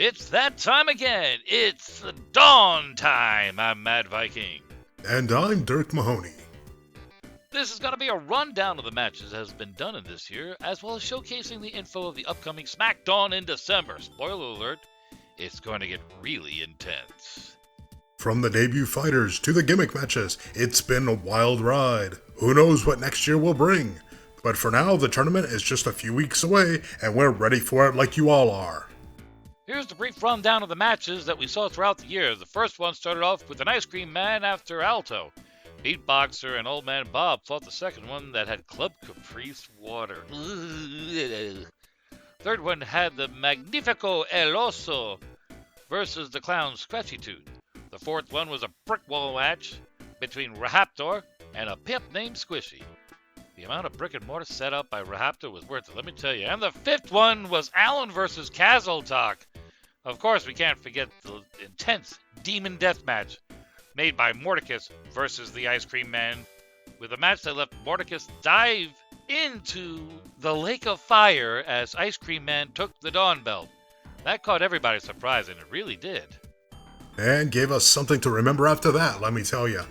It's that time again. It's Dawntime. I'm Mad Viking. And I'm Dirk Mahoney. This is going to be a rundown of the matches that has been done in this year, as well as showcasing the info of the upcoming SmackDown in December. Spoiler alert, it's going to get really intense. From the debut fighters to the gimmick matches, it's been a wild ride. Who knows what next year will bring? But for now, the tournament is just a few weeks away, and we're ready for it like you all are. Here's the brief rundown of the matches that we saw throughout the year. The first one started off with an Ice Cream Man after Alto. Beatboxer and Old Man Bob fought the second one that had Club Caprice Water. Third one had the Magnifico El Oso versus the Clown Scratchy Tooth. The fourth one was a brick wall match between Rahaptor and a pimp named Squishy. The amount of brick and mortar set up by Rahaptor was worth it, let me tell you. And the fifth one was Alan versus Castle Talk. Of course, we can't forget the intense Demon Death match made by Mordecus versus the Ice Cream Man, with a match that left Mordecus dive into the lake of fire as Ice Cream Man took the Dawn Belt. That caught everybody surprised, and it really did. And gave us something to remember after that, let me tell you.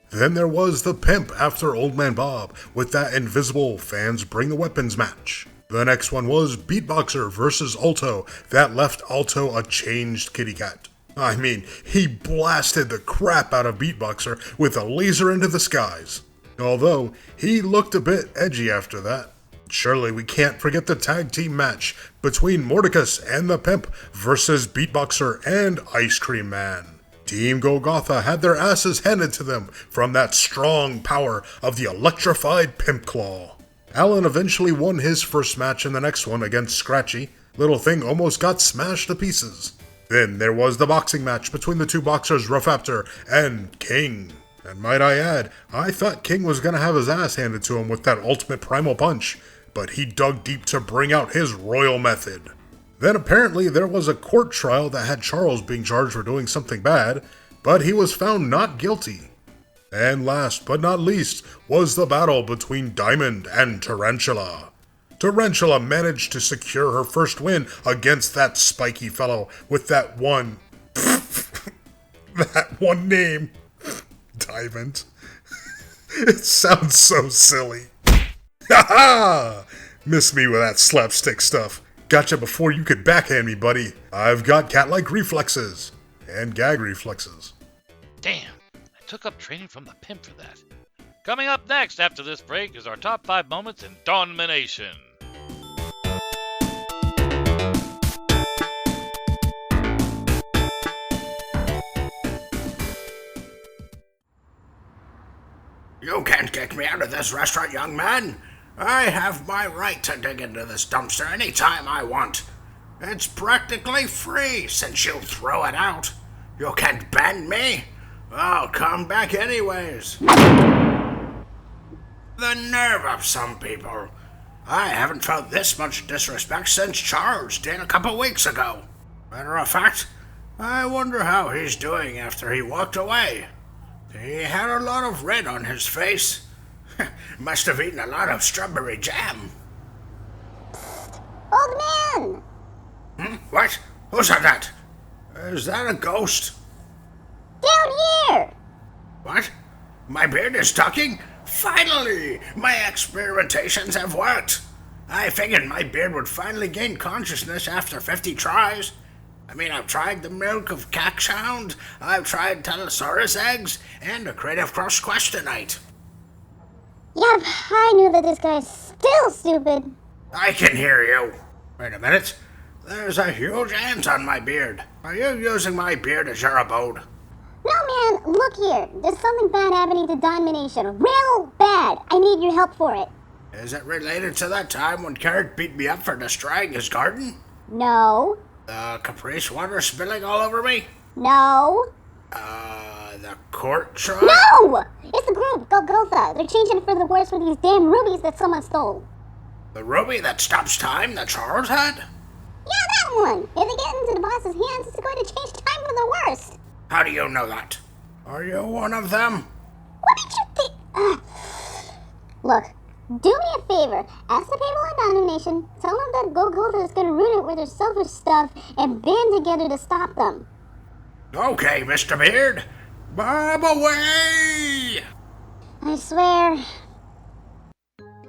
Then there was the Pimp after Old Man Bob, with that invisible Fans Bring the Weapons match. The next one was Beatboxer versus Alto, that left Alto a changed kitty cat. I mean, he blasted the crap out of Beatboxer with a laser into the skies. Although, he looked a bit edgy after that. Surely we can't forget the tag team match between Mordecus and the Pimp versus Beatboxer and Ice Cream Man. Team Golgotha had their asses handed to them from that strong power of the electrified Pimp Claw. Alan eventually won his first match in the next one against Scratchy. Little thing almost got smashed to pieces. Then there was the boxing match between the two boxers Rahaptor and King. And might I add, I thought King was going to have his ass handed to him with that ultimate primal punch, but he dug deep to bring out his royal method. Then apparently there was a court trial that had Charles being charged for doing something bad, but he was found not guilty. And last but not least was the battle between Diamond and Tarantula. Tarantula managed to secure her first win against that spiky fellow with that one name. Diamond. It sounds so silly. Ha ha! Miss me with that slapstick stuff. Gotcha before you could backhand me, buddy. I've got cat-like reflexes. And gag reflexes. Damn, I took up training from the Pimp for that. Coming up next after this break is our top 5 moments in Dawnmination. You can't kick me out of this restaurant, young man. I have my right to dig into this dumpster any time I want. It's practically free since you throw it out. You can't ban me. I'll come back anyways. The nerve of some people. I haven't felt this much disrespect since Charles did a couple weeks ago. Matter of fact, I wonder how he's doing after he walked away. He had a lot of red on his face. Must have eaten a lot of strawberry jam. Old man! What? Who said that? Is that a ghost? Down here! What? My beard is talking? Finally! My experimentations have worked. I figured my beard would finally gain consciousness after 50 tries. I mean, I've tried the milk of Cackhound, I've tried Telesaurus eggs, and a Creative Crush Questionite. Yep, I knew that this guy's still stupid. I can hear you. Wait a minute. There's a huge ant on my beard. Are you using my beard as your abode? No, man, look here. There's something bad happening to Dawnmination. Real bad. I need your help for it. Is it related to that time when Carrot beat me up for destroying his garden? No. The Caprice water spilling all over me? No. The court trial? No! It's the group, Golgotha. They're changing it for the worse for these damn rubies that someone stole. The ruby that stops time that Charles had? Yeah, that one. If they get into the boss's hands, it's going to change time for the worst. How do you know that? Are you one of them? What did you think? Look, Do me a favor. Ask the people on Dawnmination. Tell them that Golgotha is gonna ruin it with their selfish stuff and band together to stop them. Okay, Mr. Beard. Bob away! I swear.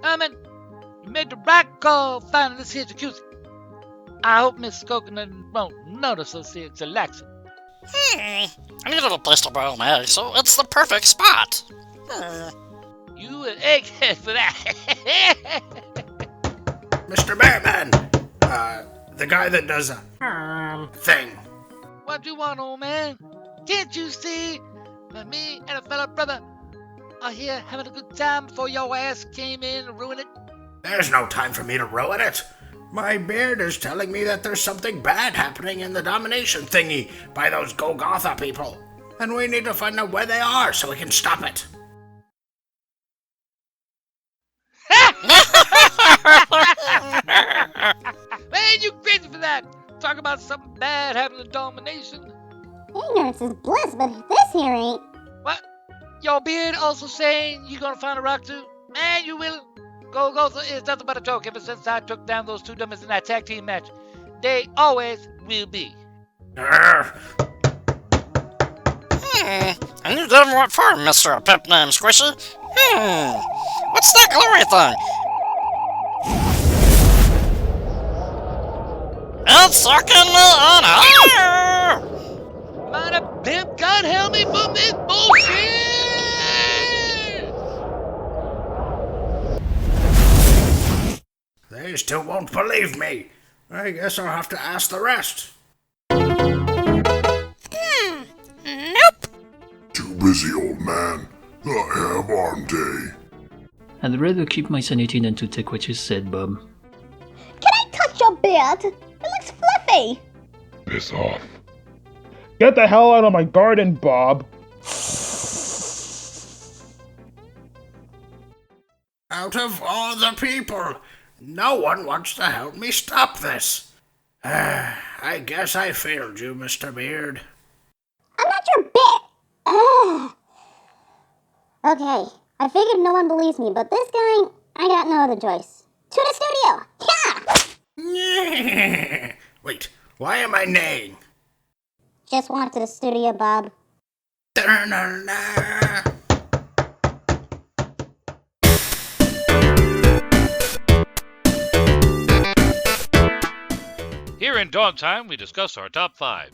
Man, you made the right call finding this here jacuzzi. I hope Miss Coconut won't notice us here chillaxing. I needed a place to boil my eggs, so it's the perfect spot. You an egghead for that. Mr. Bearman! The guy that does a thing. What you want, old man? Can't you see that me and a fellow brother are here having a good time before your ass came in and ruined it? There's no time for me to ruin it. My beard is telling me that there's something bad happening in the domination thingy by those Golgotha people. And we need to find out where they are so we can stop it. Man, you crazy for that! Talk about something bad happening to Dawnmination. Ignorance is bliss, but this here ain't. What? Your beard also saying you gonna find a rock too? Man, you will. Golgotha is nothing but a joke ever since I took down those two dummies in that tag team match. They always will be. And you did what for, Mr. Pimp named Squishy? What's that glory thing? It's sucking me on higher! Mind a pimp, God help me from this bullshit! They still won't believe me. I guess I'll have to ask the rest. Nope. Too busy, old man. I have arm day. I'd rather keep my sanity than to take what you said, Bob. Can I touch your beard? It looks fluffy. Piss off. Get the hell out of my garden, Bob. Out of all the people, no one wants to help me stop this. I guess I failed you, Mr. Beard. I'm not your bit. Ugh. Okay, I figured no one believes me, but this guy, I got no other choice. To the studio! Yeah! Wait, why am I neighing? Just walk to the studio, Bob. Da-na-na. Here in Dawntime, we discuss our top 5.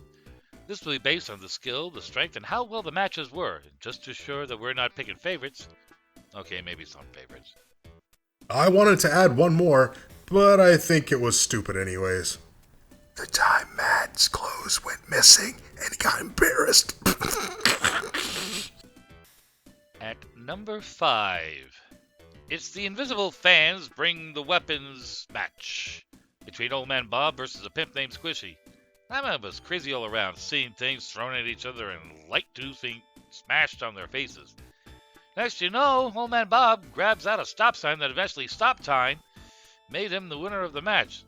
This will be based on the skill, the strength, and how well the matches were, just to ensure that we're not picking favorites. Okay, maybe some favorites. I wanted to add one more, but I think it was stupid anyways. The time Matt's clothes went missing and he got embarrassed. At number 5, it's the Invisible Fans Bring the Weapons match between Old Man Bob versus a pimp named Squishy. That man was crazy all around, seeing things thrown at each other and light tubes being smashed on their faces. Next you know, Old Man Bob grabs out a stop sign that eventually stopped time, made him the winner of the match.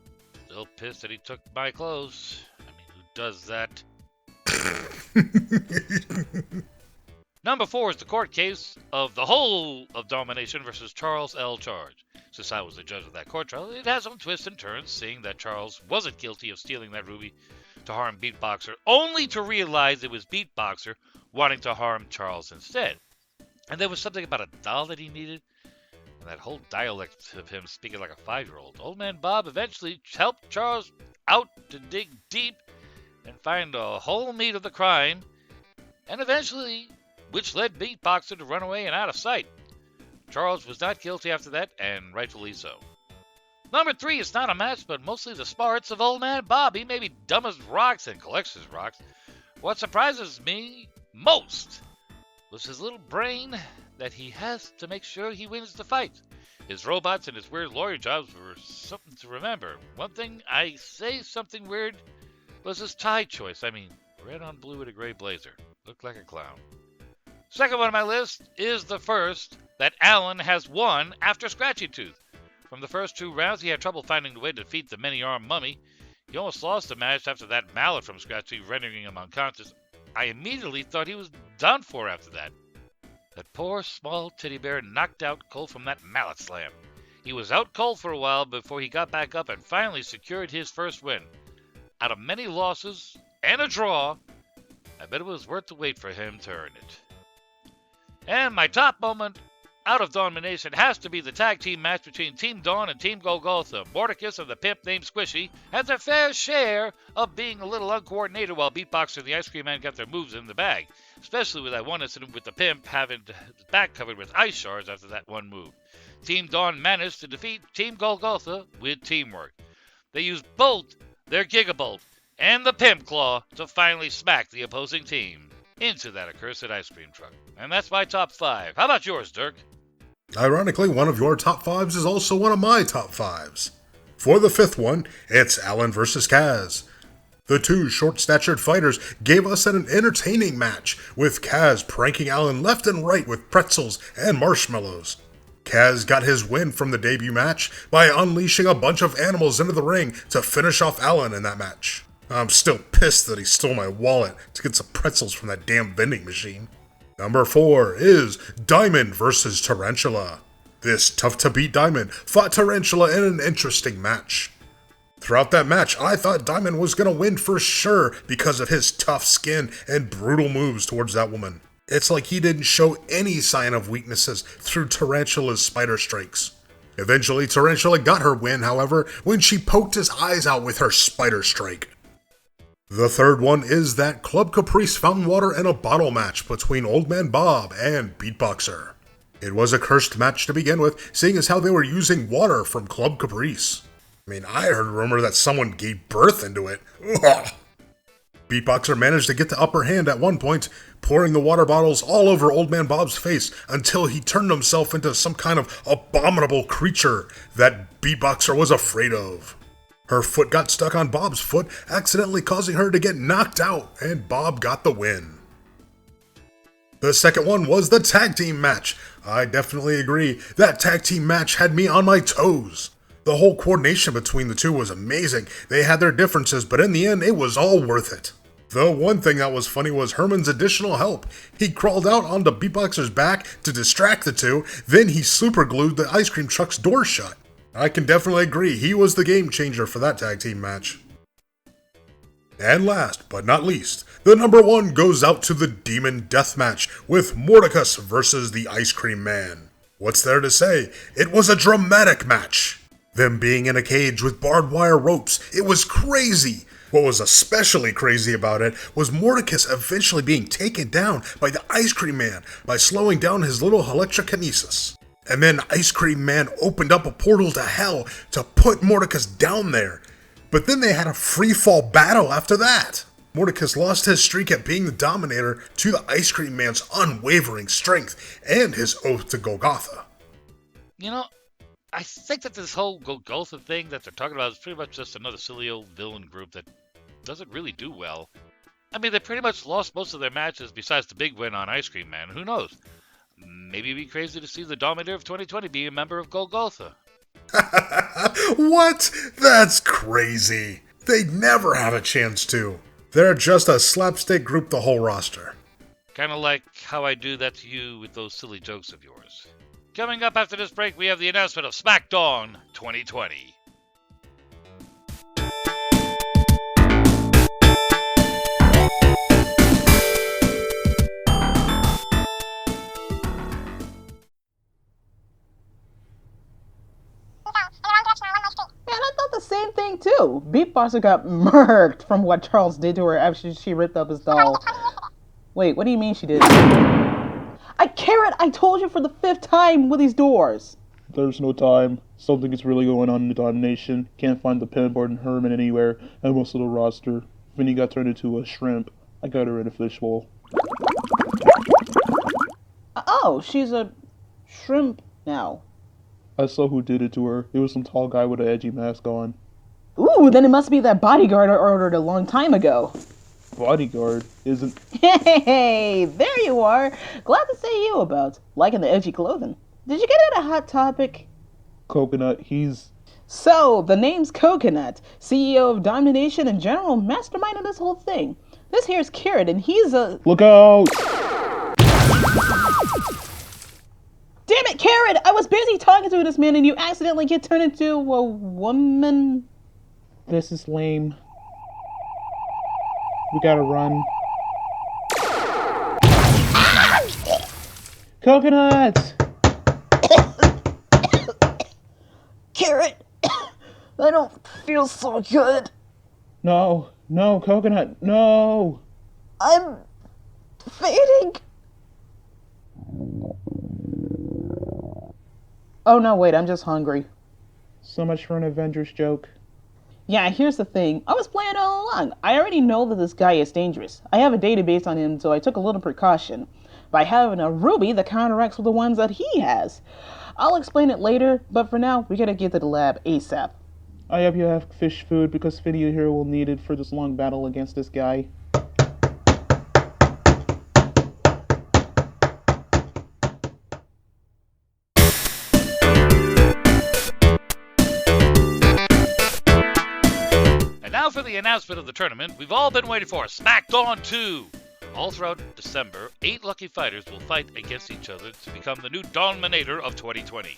Still pissed that he took my clothes. I mean, who does that? Number 4 is the court case of the whole of Dawnmination versus Charles L. Charge. Since I was the judge of that court trial, it has some twists and turns, seeing that Charles wasn't guilty of stealing that ruby to harm Beatboxer, only to realize it was Beatboxer wanting to harm Charles instead. And there was something about a doll that he needed, and that whole dialect of him speaking like a 5-year-old. Old Man Bob eventually helped Charles out to dig deep and find the whole meat of the crime, and eventually, which led Beatboxer to run away and out of sight. Charles was not guilty after that, and rightfully so. Number 3 is not a match, but mostly the smarts of Old Man Bob. He may be dumb as rocks and collects his rocks. What surprises me most was his little brain that he has to make sure he wins the fight. His robots and his weird lawyer jobs were something to remember. One thing I say something weird was his tie choice. I mean, red on blue with a gray blazer. Looked like a clown. Second one on my list is the first that Alan has won after Scratchy Tooth. From the first 2 rounds, he had trouble finding a way to defeat the many-armed mummy. He almost lost the match after that mallet from Scratchy rendering him unconscious. I immediately thought he was done for after that. That poor small teddy bear knocked out Cole from that mallet slam. He was out cold for a while before he got back up and finally secured his first win. Out of many losses and a draw, I bet it was worth the wait for him to earn it. And my top moment out of Dawnmination has to be the tag team match between Team Dawn and Team Golgotha. Mordecus and the pimp named Squishy had their fair share of being a little uncoordinated while Beatboxer and the Ice Cream Man got their moves in the bag, especially with that one incident with the pimp having his back covered with ice shards after that one move. Team Dawn managed to defeat Team Golgotha with teamwork. They used both their Gigabolt and the Pimp Claw to finally smack the opposing team into that accursed ice cream truck. And that's my top 5. How about yours, Dirk? Ironically, one of your top 5s is also one of my top 5s. For the 5th one, it's Alan vs. Kaz. The two short-statured fighters gave us an entertaining match, with Kaz pranking Alan left and right with pretzels and marshmallows. Kaz got his win from the debut match by unleashing a bunch of animals into the ring to finish off Alan in that match. I'm still pissed that he stole my wallet to get some pretzels from that damn vending machine. Number 4 is Diamond vs. Tarantula. This tough-to-beat Diamond fought Tarantula in an interesting match. Throughout that match, I thought Diamond was going to win for sure because of his tough skin and brutal moves towards that woman. It's like he didn't show any sign of weaknesses through Tarantula's spider strikes. Eventually, Tarantula got her win, however, when she poked his eyes out with her spider strike. The 3rd one is that Club Caprice fountain water in a bottle match between Old Man Bob and Beatboxer. It was a cursed match to begin with, seeing as how they were using water from Club Caprice. I mean, I heard a rumor that someone gave birth into it. Ugh. Beatboxer managed to get the upper hand at one point, pouring the water bottles all over Old Man Bob's face until he turned himself into some kind of abominable creature that Beatboxer was afraid of. Her foot got stuck on Bob's foot, accidentally causing her to get knocked out, and Bob got the win. The 2nd one was the tag team match. I definitely agree, that tag team match had me on my toes. The whole coordination between the two was amazing. They had their differences, but in the end, it was all worth it. The one thing that was funny was Herman's additional help. He crawled out onto Beatboxer's back to distract the two, then he superglued the ice cream truck's door shut. I can definitely agree, he was the game changer for that tag team match. And last but not least, the number 1 goes out to the Demon Death Match with Mordecus versus the Ice Cream Man. What's there to say? It was a dramatic match. Them being in a cage with barbed wire ropes, it was crazy. What was especially crazy about it was Mordecus eventually being taken down by the Ice Cream Man by slowing down his little electrokinesis. And then Ice Cream Man opened up a portal to hell to put Mordecus down there. But then they had a free-fall battle after that. Mordecus lost his streak at being the Dominator to the Ice Cream Man's unwavering strength and his oath to Golgotha. You know, I think that this whole Golgotha thing that they're talking about is pretty much just another silly old villain group that doesn't really do well. I mean, they pretty much lost most of their matches besides the big win on Ice Cream Man. Who knows? Maybe it'd be crazy to see the Dominator of 2020 be a member of Golgotha. What? That's crazy. They'd never have a chance to. They're just a slapstick group, the whole roster. Kind of like how I do that to you with those silly jokes of yours. Coming up after this break, we have the announcement of SmackDown 2020. Man, I thought the same thing too. Beatboxer got murked from what Charles did to her after she ripped up his doll. Wait, what do you mean she did? Carrot, I told you for the 5th time with these doors. There's no time. Something is really going on in the Dawnmination. Can't find the pimp or Herman anywhere, and most of the roster. Vinny got turned into a shrimp. I got her in a fishbowl. Oh, she's a shrimp now. I saw who did it to her. It was some tall guy with an edgy mask on. Ooh, then it must be that bodyguard I ordered a long time ago. Bodyguard isn't... Hey, there you are. Glad to see you about. Liking the edgy clothing. Did you get it a Hot Topic? Coconut, he's... So, the name's Coconut, CEO of Dawnmination and general mastermind of this whole thing. This here's Carrot, and he's a... Look out! Carrot, I was busy talking to this man and you accidentally get turned into a woman. This is lame. We gotta run. Coconuts! Carrot, I don't feel so good. No, Coconut, no! I'm fading. Oh no, wait, I'm just hungry. So much for an Avengers joke. Yeah, here's the thing. I was playing all along. I already know that this guy is dangerous. I have a database on him, so I took a little precaution by having a ruby that counteracts with the ones that he has. I'll explain it later, but for now, we gotta get to the lab ASAP. I hope you have fish food because Finny here will need it for this long battle against this guy. And now for the announcement of the tournament we've all been waiting for, SmackDown 2! All throughout December, 8 lucky fighters will fight against each other to become the new Dawnminator of 2020.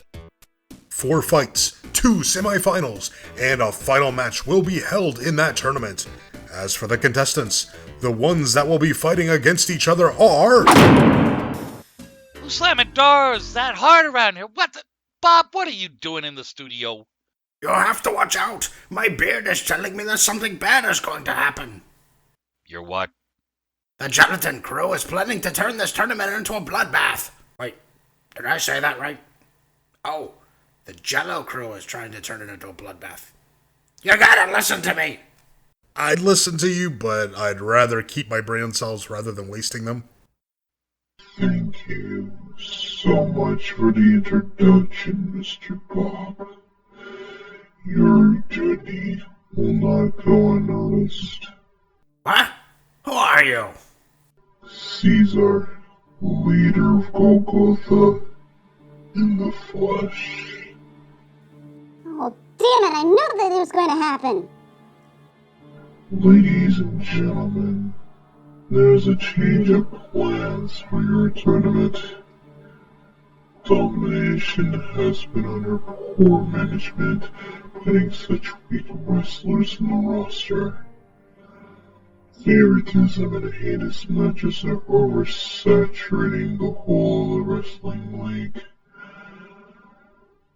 4 fights, 2 semifinals, and a final match will be held in that tournament. As for the contestants, the ones that will be fighting against each other are... Who's slamming doors that hard around here? What the... Bob, what are you doing in the studio? You'll have to watch out. My beard is telling me that something bad is going to happen. You're what? The Gelatin Crew is planning to turn this tournament into a bloodbath. Wait, did I say that right? Oh, the Jello Crew is trying to turn it into a bloodbath. You gotta listen to me! I'd listen to you, but I'd rather keep my brain cells rather than wasting them. Thank you so much for the introduction, Mr. Bob. Your duty will not go unnoticed. What? Who are you? Caesar, leader of Golgotha, in the flesh. Oh, damn it, I knew that it was going to happen. Ladies and gentlemen, there's a change of plans for your tournament. Dawnmination has been under poor management, putting such weak wrestlers in the roster. Favoritism and heinous matches are oversaturating the whole of the wrestling league.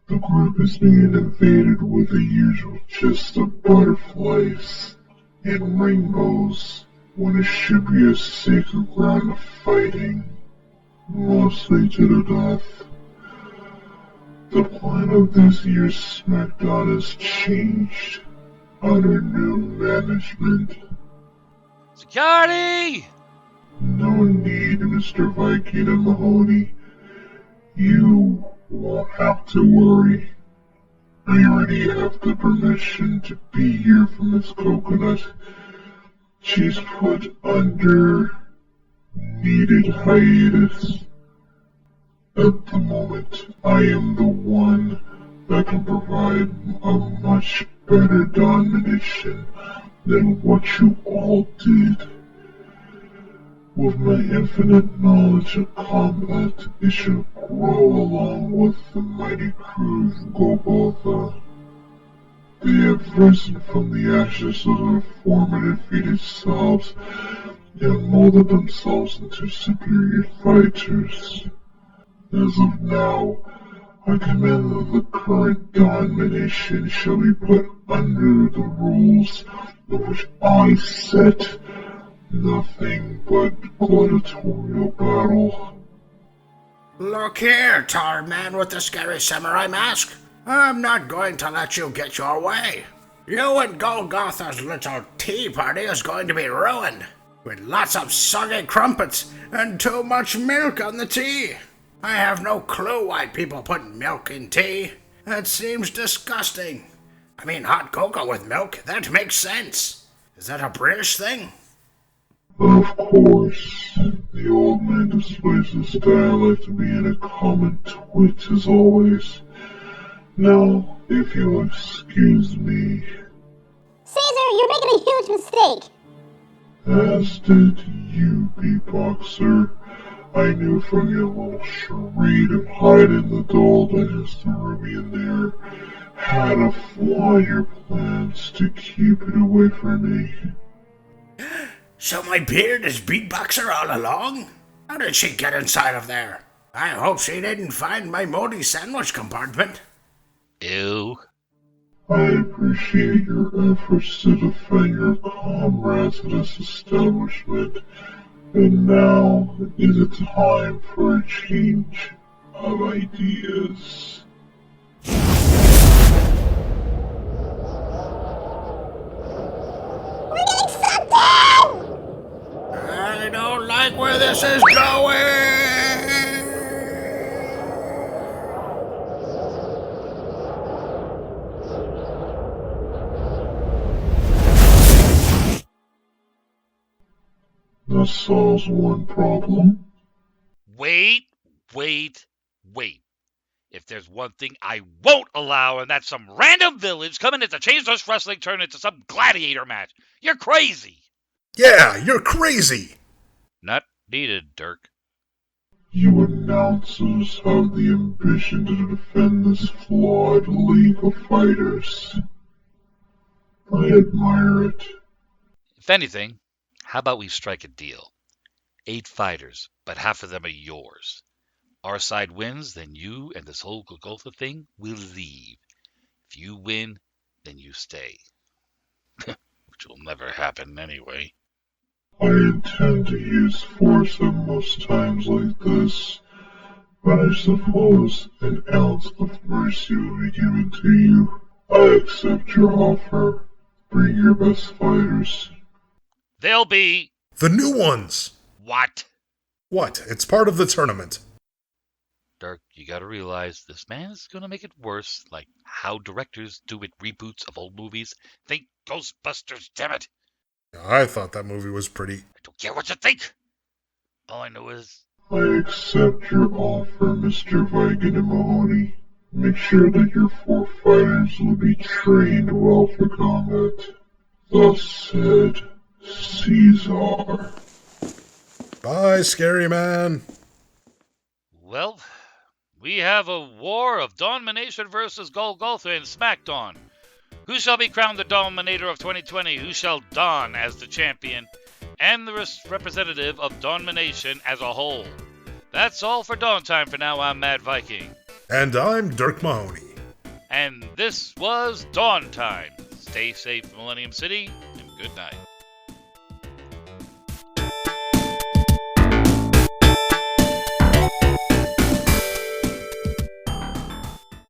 The group is being invaded with the usual gist of butterflies and rainbows when it should be a sacred ground of fighting, mostly to the death. The plan of this year's SmackDown has changed under new management. Security! No need, Mr. Viking and Mahoney. You won't have to worry. I already have the permission to be here from Miss Coconut. She's put under needed hiatus. At the moment, I am the one that can provide a much better domination than what you all did. With my infinite knowledge of combat, it should grow along with the mighty crew of Golgotha. They have risen from the ashes of their former defeated selves and molded themselves into superior fighters. As of now, I command that the current Dawnmination shall be put under the rules of which I set. Nothing but gladiatorial battle. Look here, tall man with the scary samurai mask. I'm not going to let you get your way. You and Golgotha's little tea party is going to be ruined, with lots of soggy crumpets and too much milk on the tea. I have no clue why people put milk in tea. It seems disgusting. I mean, hot cocoa with milk, that makes sense. Is that a British thing? Of course, the old man displays his dialect being a common twit as always. Now, if you'll excuse me. Caesar, you're making a huge mistake. As did you, beatboxer. I knew from your little charade of hiding the gold that has threw me in there how to flaw your plans to keep it away from me. So my beard is beatboxer all along? How did she get inside of there? I hope she didn't find my moldy sandwich compartment. Ew. I appreciate your efforts to defend your comrades in this establishment, and now is a time for a change of ideas. We're getting sucked in! I don't like where this is going! That solves one problem. Wait. If there's one thing I won't allow, and that's some random village coming in to change this wrestling turn into some gladiator match. You're crazy. Yeah, you're crazy! Not needed, Dirk. You announcers have the ambition to defend this flawed league of fighters. I admire it. If anything, how about we strike a deal? 8 fighters, but half of them are yours. Our side wins, then you and this whole Golgotha thing will leave. If you win, then you stay. Which will never happen anyway. I intend to use force at most times like this, but I suppose an ounce of mercy will be given to you. I accept your offer. Bring your best fighters. They'll be... The new ones! What? What? It's part of the tournament. Dirk, you gotta realize this man is gonna make it worse, like how directors do with reboots of old movies. Think Ghostbusters, damn it! I thought that movie was pretty... I don't care what you think! All I know is... I accept your offer, Mr. Vigan and Mahoney. Make sure that your 4 fighters will be trained well for combat. Thus said, Caesar. Bye, scary man. Well, we have a war of Dawnmination versus Golgotha in SmackDown. Who shall be crowned the Dominator of 2020? Who shall Dawn as the champion and the representative of Dawnmination as a whole? That's all for Dawntime for now. I'm Mad Viking. And I'm Dirk Mahoney. And this was Dawntime. Stay safe, Millennium City, and good night.